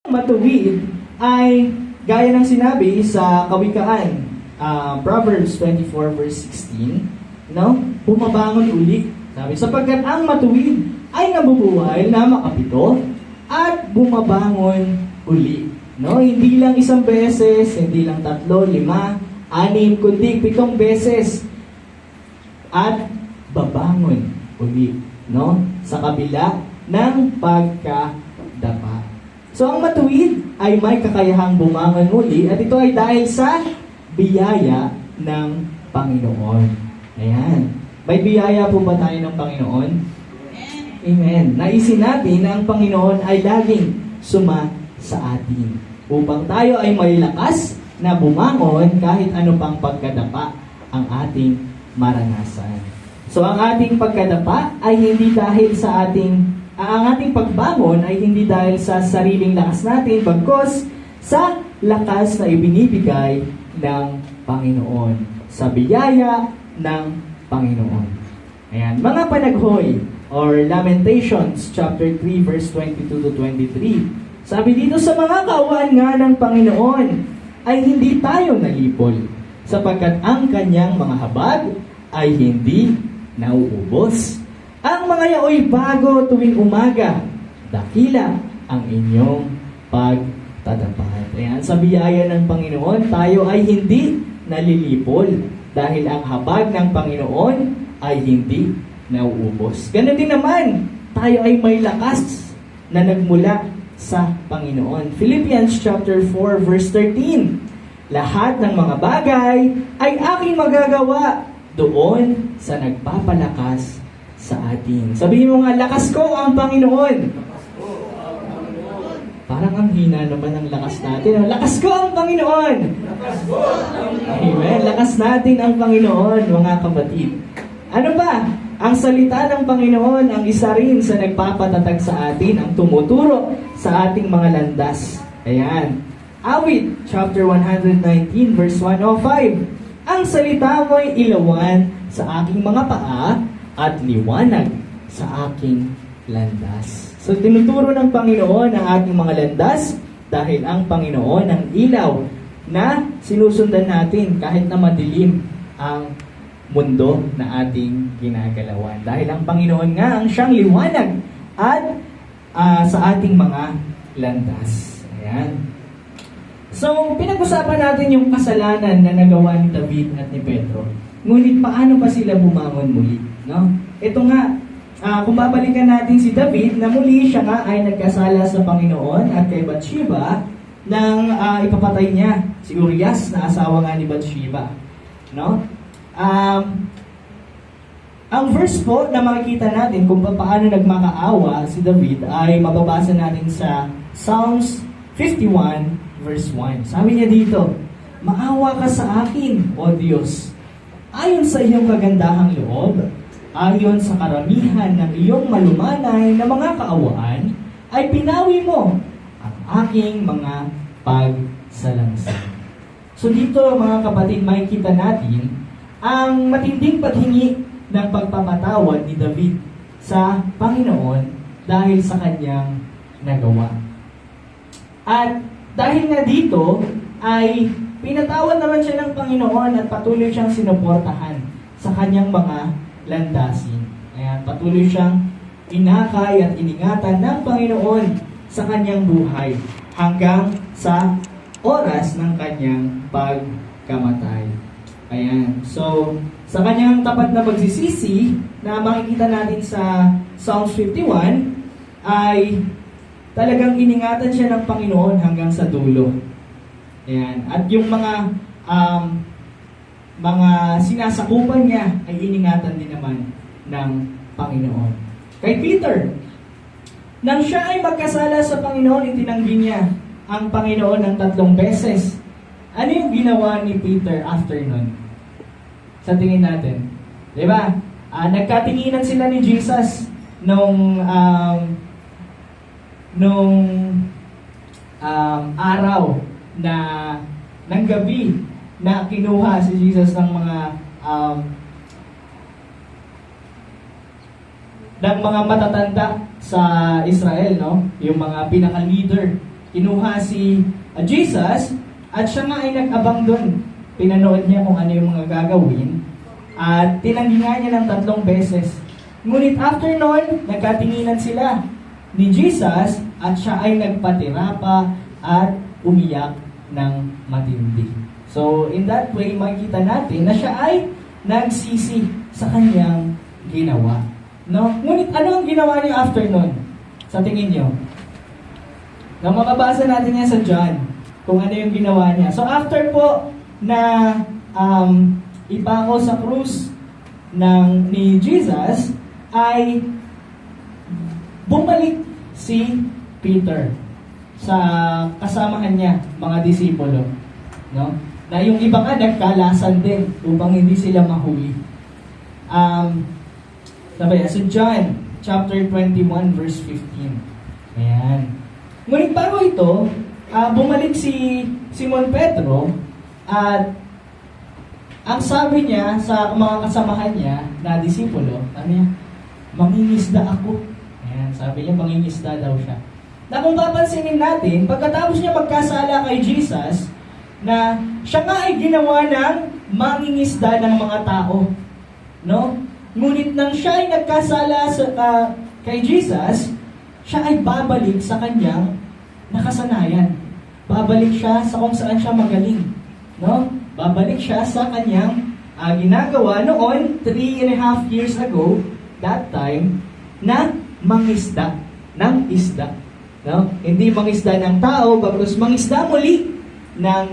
Matuwid ay gaya ng sinabi sa Kawikaan, Proverbs 24 verse 16, no? Bumabangon uli. Sabi, sapagkat ang matuwid ay nabubuhay na makapito at bumabangon uli. No? Hindi lang isang beses, hindi lang 3, 5, 6, kundi 7 beses. At babangon uli, no? Sa kabila ng pagkadapa. So ang matuwid ay may kakayahang bumangon muli at ito ay dahil sa biyaya ng Panginoon. Ayan. May biyaya po ba tayo ng Panginoon? Amen. Naisin natin na ang Panginoon ay laging suma sa atin upang tayo ay may lakas na bumangon kahit ano pang pagkadapa ang ating maranasan. So ang ating pagkadapa ay hindi dahil sa ang ating pagbangon ay hindi dahil sa sariling lakas natin, bagkus sa lakas na ibinibigay ng Panginoon, sa biyaya ng Panginoon. Ayan, mga panaghoy or Lamentations chapter 3 verse 22 to 23. Sabi dito, sa mga kaawaan nga ng Panginoon ay hindi tayo nalipol, sapagkat ang kanyang mga habag ay hindi nauubos. Ang mga yaoy bago tuwing umaga, dakila ang inyong pagtatapat. Ayan, sa biyaya ng Panginoon, tayo ay hindi nalilipol dahil ang habag ng Panginoon ay hindi nauubos. Ganun din naman, tayo ay may lakas na nagmula sa Panginoon. Philippians chapter 4 verse 13. Lahat ng mga bagay ay aking magagawa doon sa nagpapalakas sa atin. Sabihin mo nga, lakas ko ang Panginoon. Parang ang hina naman ang lakas natin. Lakas ko ang Panginoon. Amen. Lakas natin ang Panginoon, mga kapatid. Ano ba? Ang salita ng Panginoon ang isa rin sa nagpapatatag sa atin, ang tumuturo sa ating mga landas. Ayan. Awit, chapter 119, verse 105. Ang salita mo'y ilawan sa aking mga paa at liwanag sa aking landas. So, tinuturo ng Panginoon ang ating mga landas dahil ang Panginoon ang ilaw na sinusundan natin kahit na madilim ang mundo na ating ginagalawan. Dahil ang Panginoon nga ang siyang liwanag at sa ating mga landas. Ayan. So, pinag-usapan natin yung kasalanan na nagawa ni David at ni Pedro. Ngunit paano ba sila bumangon muli? No? Ito nga, kung babalikan natin si David, na muli siya nga ay nagkasala sa Panginoon at kay Bathsheba nang ipapatay niya si Urias na asawa nga ni Bathsheba. No? Ang verse po na makikita natin kung paano nagmakaawa si David ay mababasa natin sa Psalms 51 verse 1. Sabi niya dito, maawa ka sa akin, O Diyos, ayon sa iyong kagandahang loob, ayon sa karamihan ng iyong malumanay na mga kaawaan, ay pinawi mo ang aking mga pagsalangsang. So dito, mga kapatid, makikita natin ang matinding paghingi ng pagpapatawad ni David sa Panginoon dahil sa kanyang nagawa. At dahil nga dito, ay pinatawad naman siya ng Panginoon at patuloy siyang sinuportahan sa kanyang mga landasin. Ayan, patuloy siyang inakay at iningatan ng Panginoon sa kanyang buhay hanggang sa oras ng kanyang pagkamatay. Ayan. So, sa kanyang tapat na pagsisisi na makikita natin sa Psalms 51 ay talagang iningatan siya ng Panginoon hanggang sa dulo. Ayan. At yung mga sinasakupan niya ay iningatan din naman ng Panginoon. Kay Peter, nang siya ay magkasala sa Panginoon, itinanggi niya ang Panginoon ng 3 beses. Ano yung ginawa ni Peter after nun? Sa tingin natin. Diba? Nagkatinginan sila ni Jesus nung araw na ng gabi na kinuha si Jesus ng mga matatanda sa Israel, no? Yung mga pinaka-leader kinuha si Jesus at siya nga ay nag-abang doon. Pinanood niya kung ano yung mga gagawin at tinanggi nga niya ng 3 beses. Ngunit after noon, nagkatinginan sila ni Jesus at siya ay nagpatira pa at umiyak ng matindi. So, in that way, makikita natin na siya ay nagsisi sa kanyang ginawa. No? Ngunit ano ang ginawa niya after nun? Sa tingin niyo? Na makabasa natin yan sa John, kung ano yung ginawa niya. So, after po na ipako sa krus ni Jesus, ay bumalik si Peter sa kasamahan niya, mga disipulo. No? Na yung iba nga nagkalasan din upang hindi sila mahuli. Sabi, so John chapter 21 verse 15. Ayan. Ngunit bago ito, bumalik si Simon Pedro at ang sabi niya sa mga kasamahan niya na disipulo, ano niya? Mangingisda ako. Ayan, sabi niya mangingisda daw siya. Na kung papansinin natin, pagkatapos niya magkasala kay Jesus, na siya nga ay ginawa ng mangingisda ng mga tao. No? Ngunit nang siya ay nagkasala kay Jesus, siya ay babalik sa kanyang nakasanayan. Babalik siya sa kung saan siya magaling. No? Babalik siya sa kanyang ginagawa noon, 3.5 years ago, that time, na mangisda ng isda. No? Hindi mangisda ng tao, bagkus mangisda muli ng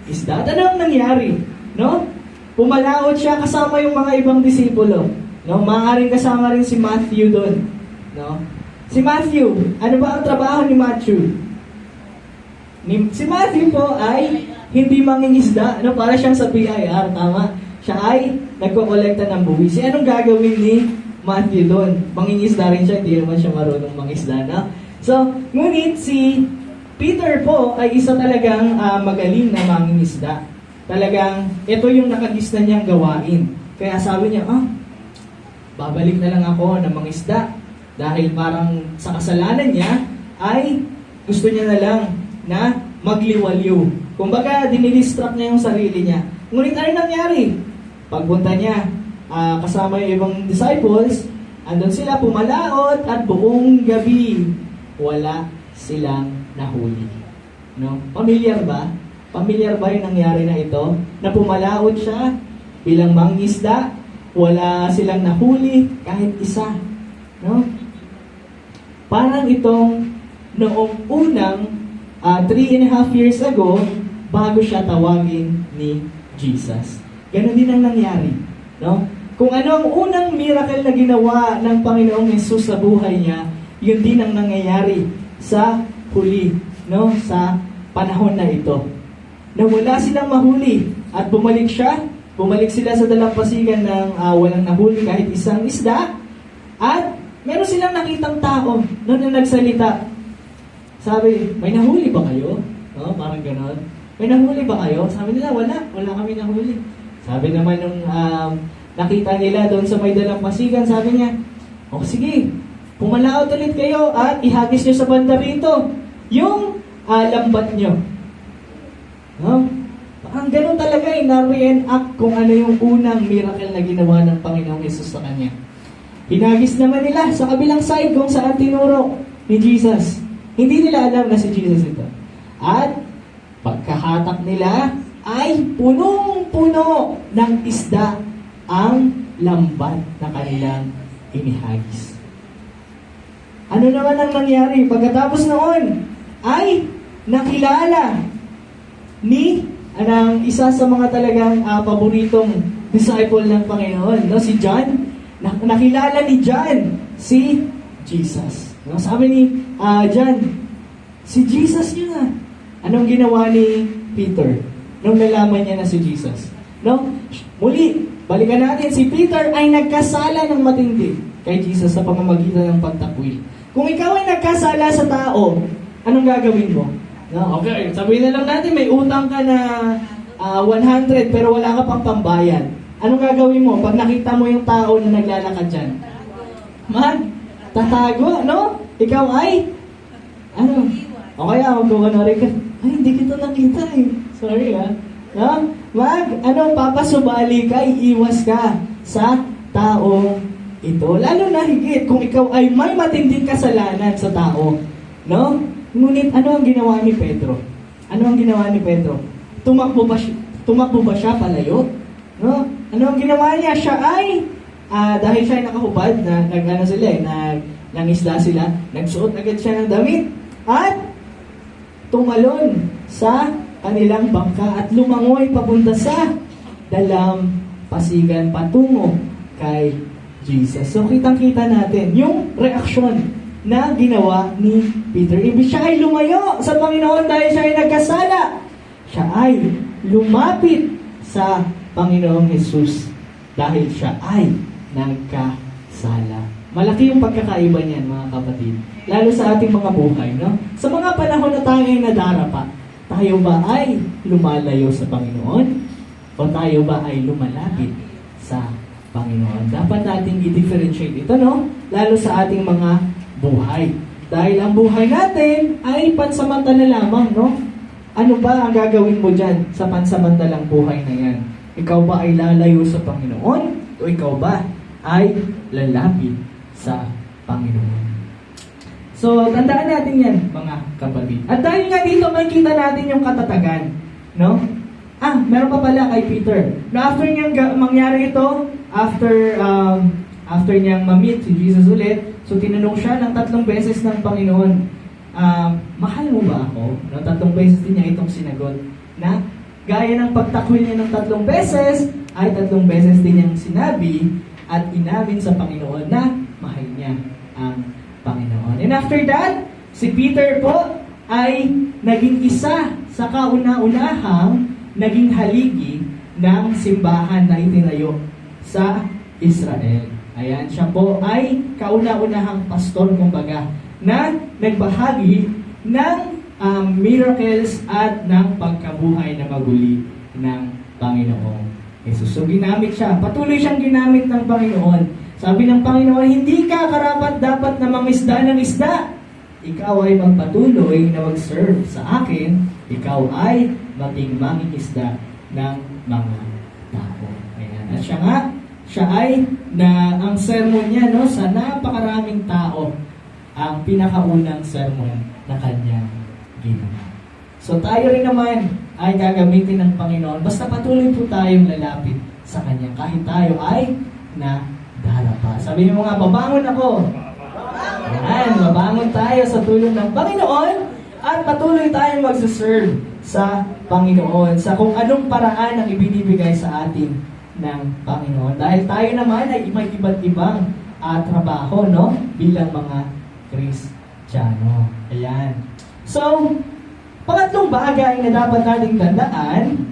isda. At ano ang nangyari? No? Pumalaot siya kasama yung mga ibang disipulo. No? Maaaring kasama rin si Matthew doon. No? Si Matthew, ano ba ang trabaho ni Matthew? Si Matthew po ay hindi mangingisda. No? Para siyang sa PIR, tama? Siya ay nagkokolekta ng buwis. Anong gagawin ni Matthew doon? Mangingisda rin siya, hindi naman siya marunong mangisda. No? So, ngunit si Peter po ay isa talagang magaling na mangingisda. Talagang, ito yung nakagista niyang gawain. Kaya sabi niya, babalik na lang ako na mangisda. Dahil parang sa kasalanan niya, ay gusto niya na lang na magliwaliw. Kumbaga, dinidistract niya yung sarili niya. Ngunit ano nangyari? Pagpunta niya, kasama yung ibang disciples, andun sila pumalaot at buong gabi, wala silang nahuli. No? Familiar ba? Familiar ba yung nangyari na ito? Na pumalaot siya bilang mangingisda, wala silang nahuli kahit isa. No? Parang itong noong unang 3.5 years ago, bago siya tawagin ni Jesus. Ganon din ang nangyari. No? Kung ano ang unang miracle na ginawa ng Panginoong Yesus sa buhay niya, yun din ang nangyayari sa huli, no? Sa panahon na ito. Na wala silang mahuli at bumalik sila sa dalampasigan ng walang nahuli kahit isang isda at meron silang nakitang tao no, na nagsalita. Sabi, may nahuli ba kayo? No, parang ganon. May nahuli ba kayo? Sabi nila, wala kami nahuli. Sabi naman nung nakita nila doon sa may dalampasigan, sabi niya, sige, pumalaot ulit kayo at ihagis nyo sa banda rito yung lambat nyo. No? Ang ganun talaga na-reenact kung ano yung unang miracle na ginawa ng Panginoong Yesus sa kanya. Hinagis naman nila sa kabilang side kung saan tinuro ni Jesus. Hindi nila alam na si Jesus ito. At pagkahatak nila ay punong-puno ng isda ang lambat na kanilang inihagis. Ano naman ang nangyari? Pagkatapos noon, ay nakilala ni isa sa mga talagang paboritong disciple ng Panginoon, no? Si John. Nakilala ni John si Jesus. No? Sabi ni John, si Jesus yun ah. Anong ginawa ni Peter nung nalaman niya na si Jesus? No? Muli, balikan natin, si Peter ay nagkasala ng matindi kay Jesus sa pamamagitan ng pagtakwil. Kung ikaw ay nagkasala sa tao, anong gagawin mo? No? Okay, sabihin na lang natin, may utang ka na 100 pero wala ka pang pambayad. Anong gagawin mo pag nakita mo yung tao na naglalakad dyan? Tatago, no? Ikaw ay, O kaya magkukunwari ka, ay, hindi kita nakita eh. Sorry no? Papasubali ka, iiwas ka sa taong ito. Lalo na higit kung ikaw ay may matinding kasalanan sa tao. No? Ngunit ano ang ginawa ni Pedro? Ano ang ginawa ni Pedro? Tumakbo ba siya palayo? No? Ano ang ginawa niya? Siya ay, dahil siya ay nakahubad, nangisda sila, nagsuot agad siya ng damit, at tumalon sa kanilang bangka at lumangoy papunta sa dalampasigan patungo kay Jesus. So kitang-kita natin yung reaksyon na ginawa ni Peter. Ibig siya ay lumayo sa Panginoon dahil siya ay nagkasala. Siya ay lumapit sa Panginoong Jesus dahil siya ay nagkasala. Malaki yung pagkakaiba niyan, mga kapatid. Lalo sa ating mga buhay, no? Sa mga panahon na tayo ay nadarapa, tayo ba ay lumalayo sa Panginoon? O tayo ba ay lumalapit sa Panginoon? Dapat nating i-differentiate ito, no? Lalo sa ating mga buhay. Dahil ang buhay natin ay pansamantala lamang, no? Ano ba ang gagawin mo dyan sa pansamantalang buhay na yan? Ikaw ba ay lalayo sa Panginoon? O ikaw ba ay lalapit sa Panginoon? So, tandaan natin yan, mga kapatid. At dahil nga dito, makikita natin yung katatagan. No? Meron pa pala kay Peter. Na after niyang mangyari ito, after niyang ma-meet si Jesus ulit, so tinanong siya ng 3 beses ng Panginoon, mahal mo ba ako? No, 3 beses din niya itong sinagot. Na gaya ng pagtakwil niya ng 3 beses, ay 3 beses din niyang sinabi at inamin sa Panginoon na mahal niya ang Panginoon. And after that, si Peter po ay naging isa sa kauna-unahang naging haligi ng simbahan na itinayo sa Israel. Ayan, siya po ay kauna-unahang pastor, kumbaga, na nagbahagi ng miracles at ng pagkabuhay na maguli ng Panginoong Jesus. So ginamit siya, patuloy siyang ginamit ng Panginoon. Sabi ng Panginoon, hindi ka karapat dapat na mangisda ng isda. Ikaw ay magpatuloy na mag-serve sa akin. Ikaw ay maging mangingisda ng mga tao. Ayan. At siya ay ang sermon niya, no, sa napakaraming tao, ang pinakaunang sermon na kanyang ginawa. So tayo rin naman ay gagamitin ng Panginoon. Basta patuloy po tayong lalapit sa Kanya kahit tayo ay nadarapa. Sabi mo nga, babangon ako. Ayan, babangon tayo sa tulong ng Panginoon at patuloy tayong magsaserve sa Panginoon sa kung anong paraan ang ibinibigay sa atin ng Panginoon. Dahil tayo naman ay may iba't ibang trabaho, no? Bilang mga Kristiyano. Ayan. So, pangatlong bagay na dapat nating tandaan